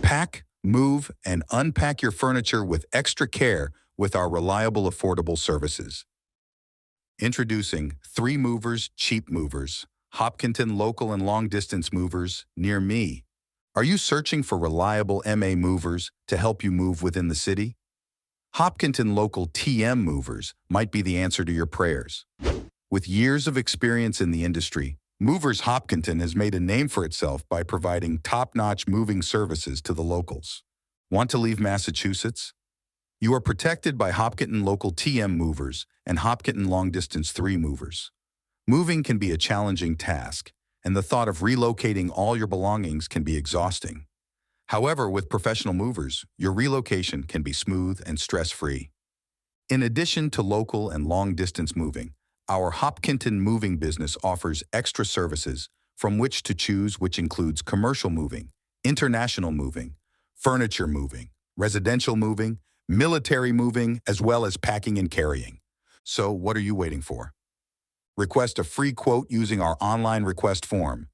Pack, move, and unpack your furniture with extra care with our reliable, affordable services. Introducing 3 Movers, Cheap Movers, Hopkinton local and long-distance movers near me. Are you searching for reliable MA movers to help you move within the city? Hopkinton local TM movers might be the answer to your prayers. With years of experience in the industry, Movers Hopkinton has made a name for itself by providing top-notch moving services to the locals. Want to leave Massachusetts? You are protected by Hopkinton local TM movers and Hopkinton long-distance 3 movers. Moving can be a challenging task, and the thought of relocating all your belongings can be exhausting. However, with professional movers, your relocation can be smooth and stress-free. In addition to local and long-distance moving, our Hopkinton moving business offers extra services from which to choose, which includes commercial moving, international moving, furniture moving, residential moving, military moving, as well as packing and carrying. So what are you waiting for? Request a free quote using our online request form.